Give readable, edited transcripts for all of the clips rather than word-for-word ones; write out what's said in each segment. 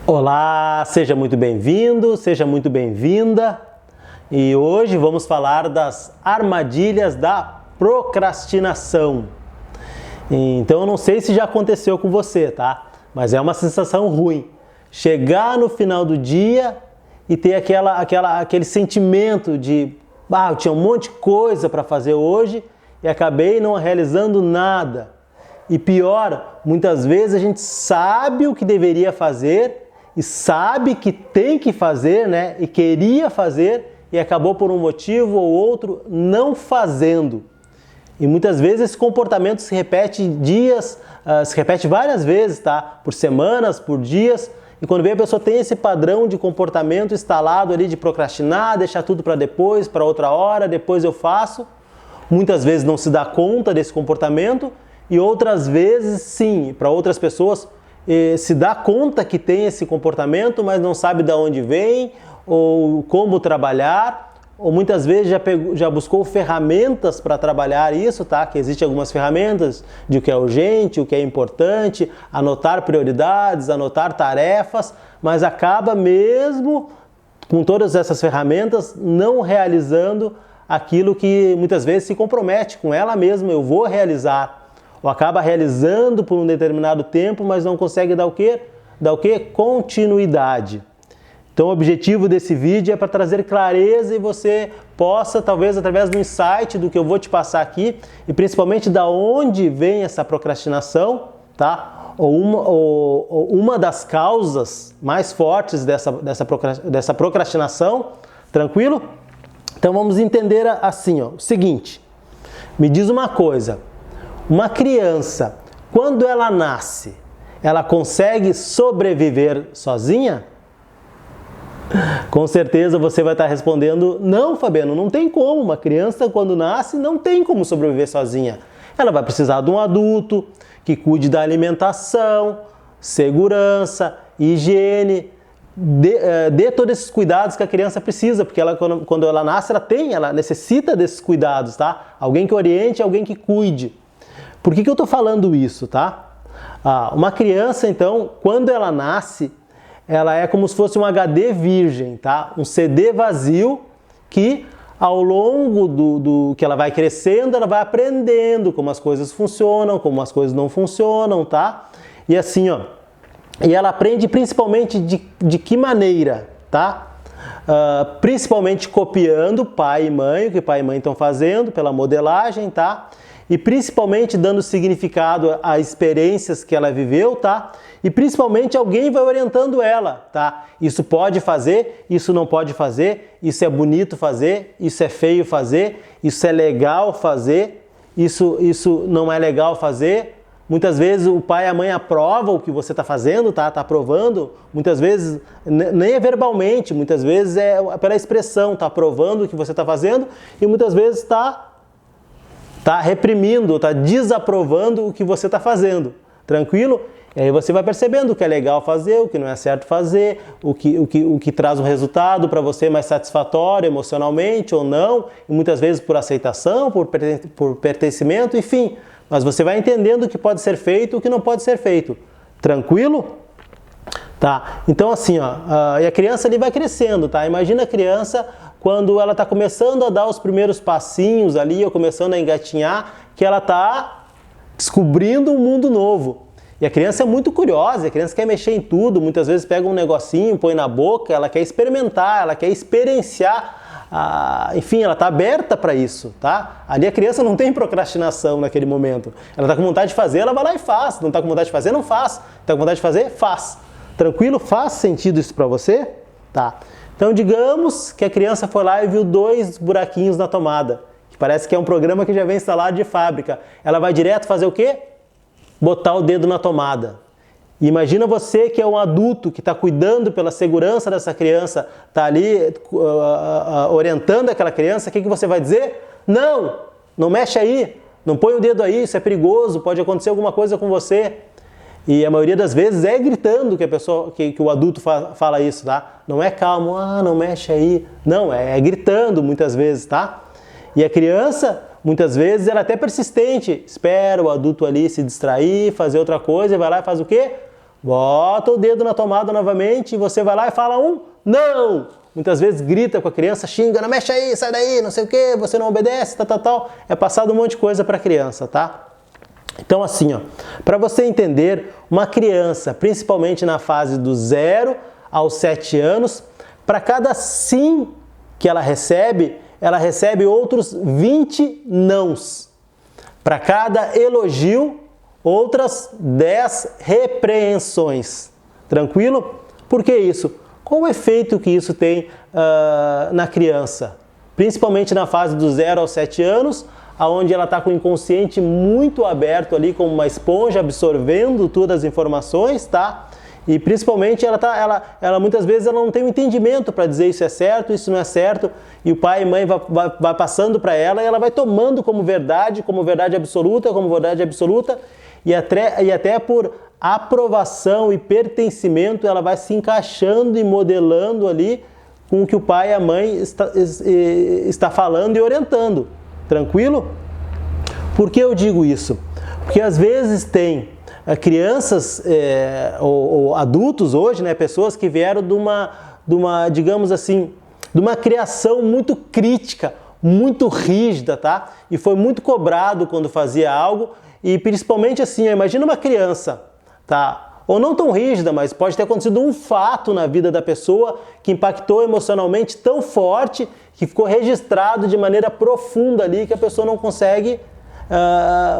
Olá, seja muito bem-vindo, seja muito bem-vinda. E hoje vamos falar das armadilhas da procrastinação. Então eu não sei se já aconteceu com você, tá? Mas é uma sensação ruim. Chegar no final do dia e ter aquele sentimento de eu tinha um monte de coisa para fazer hoje e acabei não realizando nada. E pior, muitas vezes a gente sabe o que deveria fazer e sabe que tem que fazer, né? E queria fazer e acabou por um motivo ou outro não fazendo. E muitas vezes esse comportamento se repete se repete várias vezes, tá? Por semanas, por dias. E quando vem a pessoa tem esse padrão de comportamento instalado ali de procrastinar, deixar tudo para depois, para outra hora, depois eu faço. Muitas vezes não se dá conta desse comportamento e outras vezes sim, para outras pessoas se dá conta que tem esse comportamento, mas não sabe de onde vem ou como trabalhar, ou muitas vezes já buscou ferramentas para trabalhar isso, tá? Que existem algumas ferramentas de o que é urgente, o que é importante, anotar prioridades, anotar tarefas, mas acaba mesmo com todas essas ferramentas não realizando aquilo que muitas vezes se compromete com ela mesma, eu vou realizar. Ou acaba realizando por um determinado tempo, mas não consegue dar o quê? Dar o quê? Continuidade. Então o objetivo desse vídeo é para trazer clareza e você possa, talvez através do insight do que eu vou te passar aqui, e principalmente da onde vem essa procrastinação, tá? Ou uma das causas mais fortes dessa procrastinação, tranquilo? Então vamos entender assim, ó, o seguinte, me diz uma coisa, uma criança, quando ela nasce, ela consegue sobreviver sozinha? Com certeza você vai estar respondendo, não, Fabiano, não tem como. Uma criança, quando nasce, não tem como sobreviver sozinha. Ela vai precisar de um adulto que cuide da alimentação, segurança, higiene, dê todos esses cuidados que a criança precisa, porque ela, quando ela nasce, ela necessita desses cuidados, tá? Alguém que oriente, alguém que cuide. Por que eu estou falando isso, tá? Uma criança, então, quando ela nasce, ela é como se fosse um HD virgem, tá? Um CD vazio que, ao longo do que ela vai crescendo, ela vai aprendendo como as coisas funcionam, como as coisas não funcionam, tá? E assim, ó, e ela aprende principalmente de que maneira, tá? Principalmente copiando pai e mãe, o que pai e mãe estão fazendo pela modelagem, tá? E principalmente dando significado às experiências que ela viveu, tá? E principalmente alguém vai orientando ela, tá? Isso pode fazer, isso não pode fazer, isso é bonito fazer, isso é feio fazer, isso é legal fazer, isso não é legal fazer. Muitas vezes o pai e a mãe aprovam o que você está fazendo, tá? Tá aprovando. Muitas vezes nem é verbalmente, muitas vezes é pela expressão, tá aprovando o que você está fazendo e muitas vezes está reprimindo, está desaprovando o que você está fazendo, tranquilo? E aí você vai percebendo o que é legal fazer, o que não é certo fazer, o que traz um resultado para você mais satisfatório emocionalmente ou não, e muitas vezes por aceitação, por pertencimento, enfim. Mas você vai entendendo o que pode ser feito e o que não pode ser feito, tranquilo? Tá, então assim, ó, e a criança ali vai crescendo, tá? Imagina a criança quando ela está começando a dar os primeiros passinhos ali, ou começando a engatinhar, que ela está descobrindo um mundo novo. E a criança é muito curiosa, a criança quer mexer em tudo, muitas vezes pega um negocinho, põe na boca, ela quer experimentar, ela quer experienciar, enfim, ela está aberta para isso, tá? Ali a criança não tem procrastinação naquele momento. Ela está com vontade de fazer, ela vai lá e faz. Não está com vontade de fazer, não faz. Está com vontade de fazer, faz. Tranquilo? Faz sentido isso para você? Tá. Então, digamos que a criança foi lá e viu 2 buraquinhos na tomada, que parece que é um programa que já vem instalado de fábrica. Ela vai direto fazer o quê? Botar o dedo na tomada. E imagina você que é um adulto que está cuidando pela segurança dessa criança, está ali orientando aquela criança, o que você vai dizer? Não, não mexe aí, não põe o dedo aí, isso é perigoso, pode acontecer alguma coisa com você. E a maioria das vezes é gritando que o adulto fala isso, tá? Não é calmo, não mexe aí. Não, é gritando muitas vezes, tá? E a criança, muitas vezes, ela é até persistente. Espera o adulto ali se distrair, fazer outra coisa e vai lá e faz o quê? bota o dedo na tomada novamente e você vai lá e fala um não. Muitas vezes grita com a criança, xinga, não mexe aí, sai daí, não sei o que, você não obedece, tal. É passado um monte de coisa para a criança, tá? Então assim, ó, para você entender, uma criança, principalmente na fase do 0 aos 7 anos, para cada sim que ela recebe outros 20 nãos. Para cada elogio, outras 10 repreensões. Tranquilo? Por que isso? Qual o efeito que isso tem na criança? Principalmente na fase do 0 aos 7 anos, onde ela está com o inconsciente muito aberto ali, como uma esponja, absorvendo todas as informações, tá? E principalmente ela muitas vezes ela não tem um entendimento para dizer isso é certo, isso não é certo, e o pai e mãe vai passando para ela e ela vai tomando como verdade absoluta, e até por aprovação e pertencimento ela vai se encaixando e modelando ali com o que o pai e a mãe está falando e orientando. Tranquilo? Por que eu digo isso? Porque às vezes tem crianças ou adultos hoje, né, pessoas que vieram de uma, digamos assim, de uma criação muito crítica, muito rígida, tá? E foi muito cobrado quando fazia algo, e principalmente assim, imagina uma criança, tá? Ou não tão rígida, mas pode ter acontecido um fato na vida da pessoa que impactou emocionalmente tão forte que ficou registrado de maneira profunda ali que a pessoa não consegue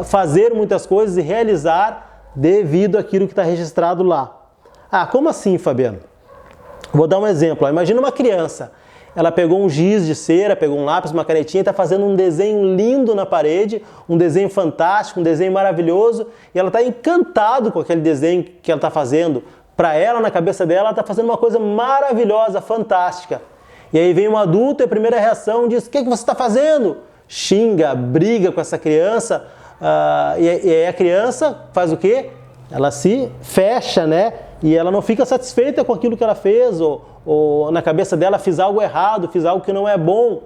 fazer muitas coisas e realizar devido àquilo que está registrado lá. Ah, como assim, Fabiano? Vou dar um exemplo. Imagina uma criança. Ela pegou um giz de cera, pegou um lápis, uma canetinha e está fazendo um desenho lindo na parede, um desenho fantástico, um desenho maravilhoso, e ela está encantada com aquele desenho que ela está fazendo. Para ela, na cabeça dela, ela está fazendo uma coisa maravilhosa, fantástica. E aí vem um adulto e a primeira reação diz, o que você está fazendo? Xinga, briga com essa criança, e aí a criança faz o quê? Ela se fecha, né? E ela não fica satisfeita com aquilo que ela fez, ou na cabeça dela fiz algo errado, fiz algo que não é bom.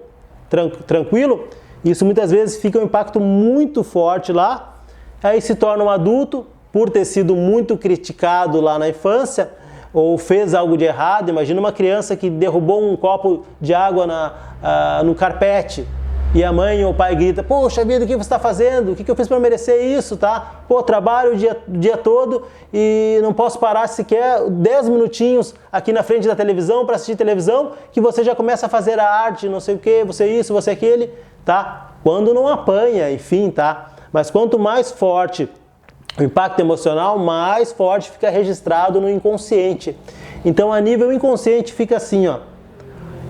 Tranquilo? Isso muitas vezes fica um impacto muito forte lá, aí se torna um adulto, por ter sido muito criticado lá na infância, ou fez algo de errado. Imagina uma criança que derrubou um copo de água no carpete, e a mãe ou o pai grita, poxa vida, o que você está fazendo? O que eu fiz para merecer isso, tá? Pô, trabalho o dia todo e não posso parar sequer 10 minutinhos aqui na frente da televisão para assistir televisão, que você já começa a fazer a arte, não sei o que, você isso, você aquele, tá? Quando não apanha, enfim, tá? Mas quanto mais forte o impacto emocional, mais forte fica registrado no inconsciente. Então, a nível inconsciente fica assim, ó,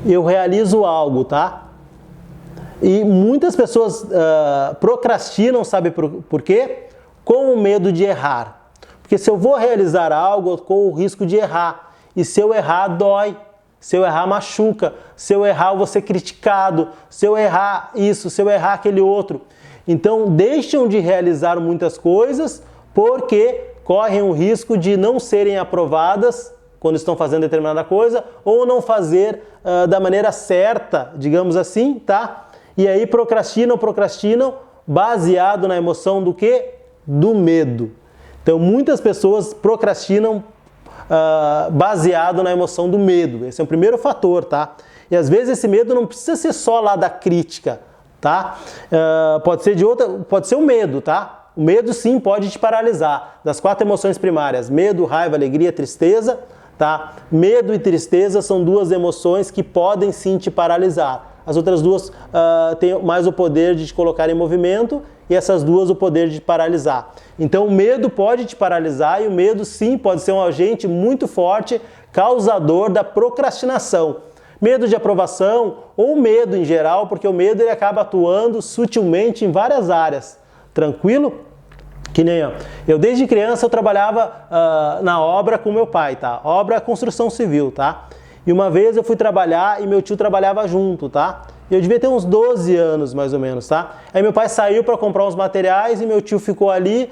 eu realizo algo, tá? E muitas pessoas procrastinam, sabe por quê? Com o medo de errar. Porque se eu vou realizar algo, eu corro o risco de errar. E se eu errar, dói. Se eu errar, machuca. Se eu errar, eu vou ser criticado. Se eu errar isso, se eu errar aquele outro. Então, deixam de realizar muitas coisas porque correm o risco de não serem aprovadas quando estão fazendo determinada coisa, ou não fazer da maneira certa, digamos assim, tá? E aí procrastinam, baseado na emoção do quê? Do medo. Então muitas pessoas procrastinam baseado na emoção do medo. Esse é o primeiro fator, tá? E às vezes esse medo não precisa ser só lá da crítica, tá? Pode ser o medo, tá? O medo sim pode te paralisar. Das 4 emoções primárias, medo, raiva, alegria, tristeza, tá? Medo e tristeza são 2 emoções que podem sim te paralisar. As outras 2 têm mais o poder de te colocar em movimento e essas 2 o poder de te paralisar. Então o medo pode te paralisar e o medo sim pode ser um agente muito forte, causador da procrastinação. Medo de aprovação ou medo em geral, porque o medo ele acaba atuando sutilmente em várias áreas. Tranquilo? Que nem eu desde criança eu trabalhava na obra com meu pai, tá? Obra construção civil, tá? E uma vez eu fui trabalhar e meu tio trabalhava junto, tá? Eu devia ter uns 12 anos, mais ou menos, tá? Aí meu pai saiu para comprar uns materiais e meu tio ficou ali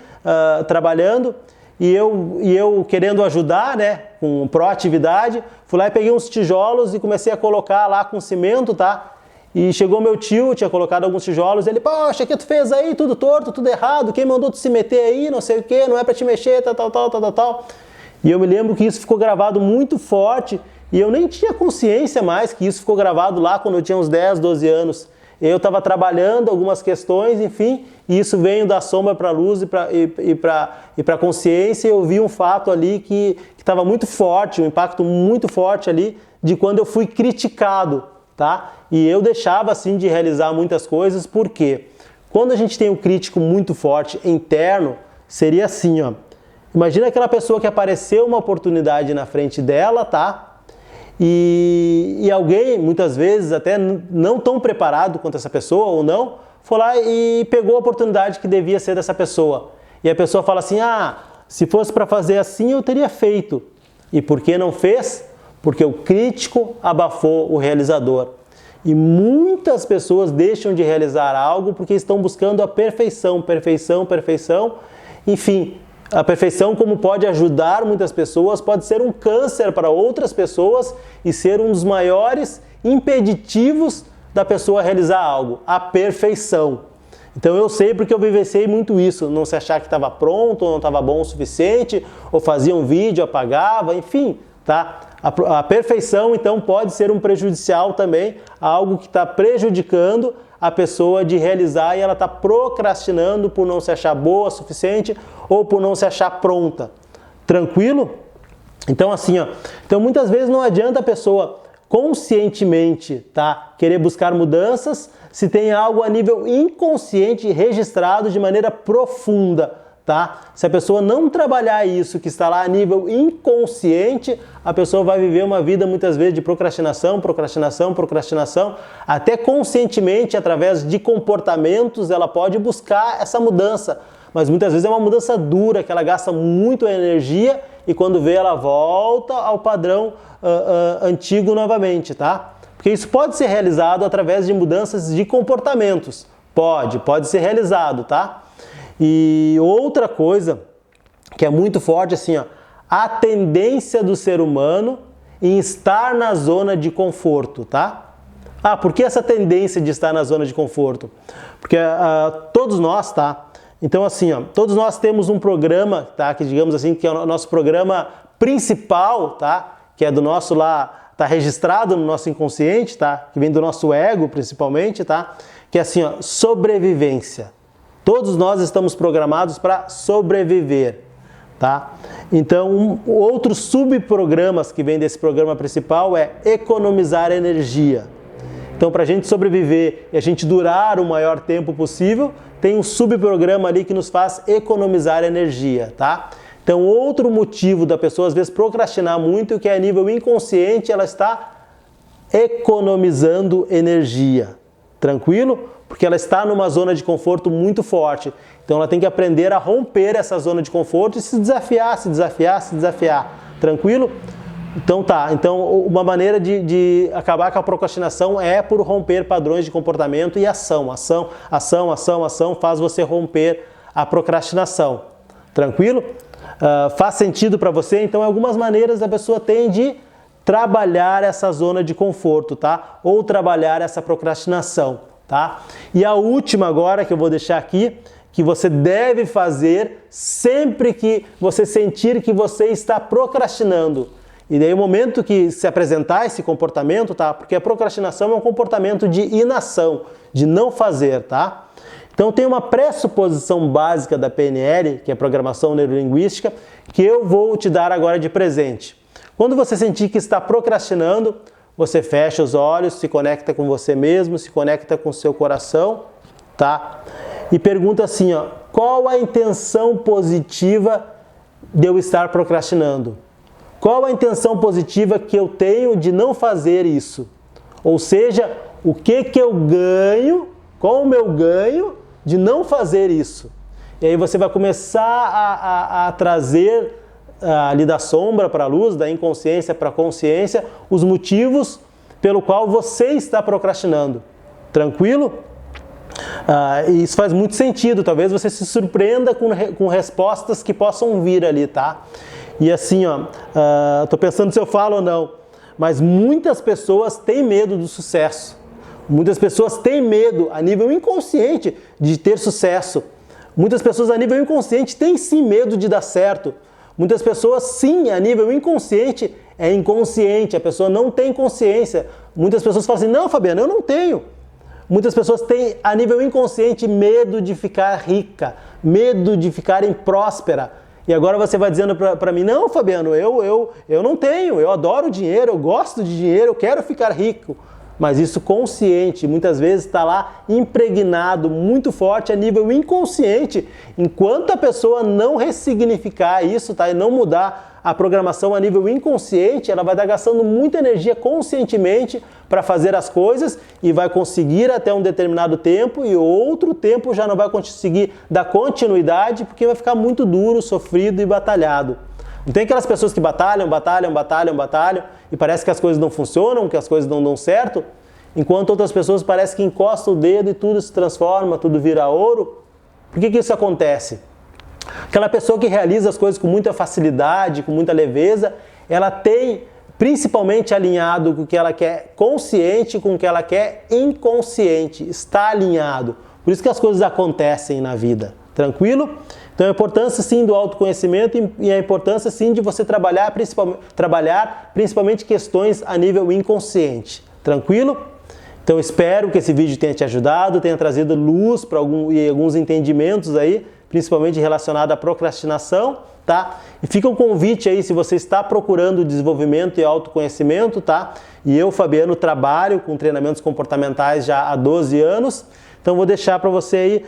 trabalhando e eu querendo ajudar, né? Com proatividade, fui lá e peguei uns tijolos e comecei a colocar lá com cimento, tá? E chegou meu tio, tinha colocado alguns tijolos, ele, poxa, o que tu fez aí? Tudo torto, tudo errado, quem mandou tu se meter aí, não sei o que, não é para te mexer, tal. E eu me lembro que isso ficou gravado muito forte e eu nem tinha consciência mais que isso ficou gravado lá quando eu tinha uns 10, 12 anos. Eu estava trabalhando algumas questões, enfim, e isso veio da sombra para a luz e para a consciência. Eu vi um fato ali que estava muito forte, um impacto muito forte ali de quando eu fui criticado, tá? E eu deixava assim de realizar muitas coisas, porque quando a gente tem um crítico muito forte interno, seria assim, ó. Imagina aquela pessoa que apareceu uma oportunidade na frente dela, tá? E alguém, muitas vezes, até não tão preparado quanto essa pessoa ou não, foi lá e pegou a oportunidade que devia ser dessa pessoa. E a pessoa fala assim, se fosse para fazer assim, eu teria feito. E por que não fez? Porque o crítico abafou o realizador. E muitas pessoas deixam de realizar algo porque estão buscando a perfeição, perfeição, perfeição. Enfim, a perfeição, como pode ajudar muitas pessoas, pode ser um câncer para outras pessoas e ser um dos maiores impeditivos da pessoa realizar algo, a perfeição. Então eu sei porque eu vivenciei muito isso, não se achar que estava pronto, ou não estava bom o suficiente, ou fazia um vídeo, apagava, enfim, tá? A perfeição, então, pode ser um prejudicial também, algo que está prejudicando a pessoa de realizar e ela está procrastinando por não se achar boa o suficiente ou por não se achar pronta. Tranquilo? Então, assim, ó, então muitas vezes não adianta a pessoa conscientemente, tá, querer buscar mudanças se tem algo a nível inconsciente registrado de maneira profunda, tá? Se a pessoa não trabalhar isso que está lá a nível inconsciente, a pessoa vai viver uma vida muitas vezes de procrastinação, procrastinação, procrastinação, até conscientemente, através de comportamentos, ela pode buscar essa mudança, mas muitas vezes é uma mudança dura, que ela gasta muito energia e quando vê ela volta ao padrão antigo novamente, tá? Porque isso pode ser realizado através de mudanças de comportamentos, pode ser realizado, tá? E outra coisa que é muito forte, assim, ó, a tendência do ser humano em estar na zona de conforto, tá? Por que essa tendência de estar na zona de conforto? Porque todos nós, tá? Então, assim, ó, todos nós temos um programa, tá? Que digamos assim, que é o nosso programa principal, tá? Que é do nosso lá, tá registrado no nosso inconsciente, tá? Que vem do nosso ego, principalmente, tá? Que é assim, ó, sobrevivência. Todos nós estamos programados para sobreviver, tá? Então, outros subprogramas que vêm desse programa principal é economizar energia. Então, para a gente sobreviver e a gente durar o maior tempo possível, tem um subprograma ali que nos faz economizar energia, tá? Então, outro motivo da pessoa às vezes procrastinar muito, que é a nível inconsciente, ela está economizando energia. Tranquilo? Porque ela está numa zona de conforto muito forte. Então ela tem que aprender a romper essa zona de conforto e se desafiar, se desafiar, se desafiar. Tranquilo? Então tá. Então uma maneira de acabar com a procrastinação é por romper padrões de comportamento e ação. Ação, ação, ação, ação faz você romper a procrastinação. Tranquilo? Faz sentido para você? Então algumas maneiras a pessoa tem de trabalhar essa zona de conforto, tá? Ou trabalhar essa procrastinação, tá? E a última agora que eu vou deixar aqui, que você deve fazer sempre que você sentir que você está procrastinando. E daí o momento que se apresentar esse comportamento, tá? Porque a procrastinação é um comportamento de inação, de não fazer, tá? Então tem uma pressuposição básica da PNL, que é Programação Neurolinguística, que eu vou te dar agora de presente. Quando você sentir que está procrastinando, você fecha os olhos, se conecta com você mesmo, se conecta com o seu coração, tá? E pergunta assim, ó, qual a intenção positiva de eu estar procrastinando? Qual a intenção positiva que eu tenho de não fazer isso? Ou seja, o que eu ganho, qual o meu ganho de não fazer isso? E aí você vai começar a trazer ali da sombra para a luz, da inconsciência para a consciência, os motivos pelo qual você está procrastinando. Tranquilo? Isso faz muito sentido, talvez você se surpreenda com respostas que possam vir ali, tá? E assim, ó, tô pensando se eu falo ou não, mas muitas pessoas têm medo do sucesso. Muitas pessoas têm medo, a nível inconsciente, de ter sucesso. Muitas pessoas a nível inconsciente têm sim medo de dar certo. Muitas pessoas, sim, a nível inconsciente, é inconsciente, a pessoa não tem consciência. Muitas pessoas falam assim, não, Fabiano, eu não tenho. Muitas pessoas têm, a nível inconsciente, medo de ficar rica, medo de ficarem próspera. E agora você vai dizendo para mim, não, Fabiano, eu não tenho, eu adoro dinheiro, eu gosto de dinheiro, eu quero ficar rico. Mas isso consciente, muitas vezes está lá impregnado, muito forte a nível inconsciente. Enquanto a pessoa não ressignificar isso, tá? E não mudar a programação a nível inconsciente, ela vai estar gastando muita energia conscientemente para fazer as coisas e vai conseguir até um determinado tempo e outro tempo já não vai conseguir dar continuidade porque vai ficar muito duro, sofrido e batalhado. Não tem aquelas pessoas que batalham e parece que as coisas não funcionam, que as coisas não dão certo, enquanto outras pessoas parece que encostam o dedo e tudo se transforma, tudo vira ouro. Por que isso acontece? Aquela pessoa que realiza as coisas com muita facilidade, com muita leveza, ela tem principalmente alinhado com o que ela quer consciente com o que ela quer inconsciente, está alinhado. Por isso que as coisas acontecem na vida, tranquilo? Então a importância sim do autoconhecimento e a importância sim de você trabalhar principalmente questões a nível inconsciente, tranquilo? Então espero que esse vídeo tenha te ajudado, tenha trazido luz para alguns entendimentos aí, principalmente relacionado à procrastinação, tá? E fica um convite aí se você está procurando desenvolvimento e autoconhecimento, tá? E eu, Fabiano, trabalho com treinamentos comportamentais já há 12 anos. Então vou deixar para você aí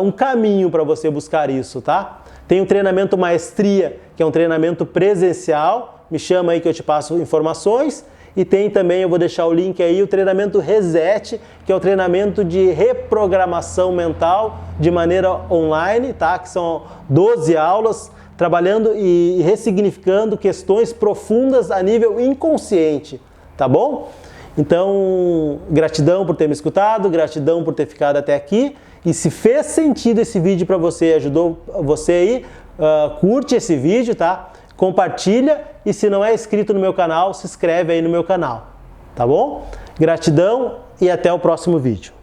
um caminho para você buscar isso, tá? Tem o treinamento Maestria, que é um treinamento presencial, me chama aí que eu te passo informações. E tem também, eu vou deixar o link aí, o treinamento Reset, que é o treinamento de reprogramação mental de maneira online, tá? Que são 12 aulas, trabalhando e ressignificando questões profundas a nível inconsciente, tá bom? Então, gratidão por ter me escutado, gratidão por ter ficado até aqui. E se fez sentido esse vídeo para você, ajudou você aí, curte esse vídeo, tá? Compartilha e se não é inscrito no meu canal, se inscreve aí no meu canal, tá bom? Gratidão e até o próximo vídeo.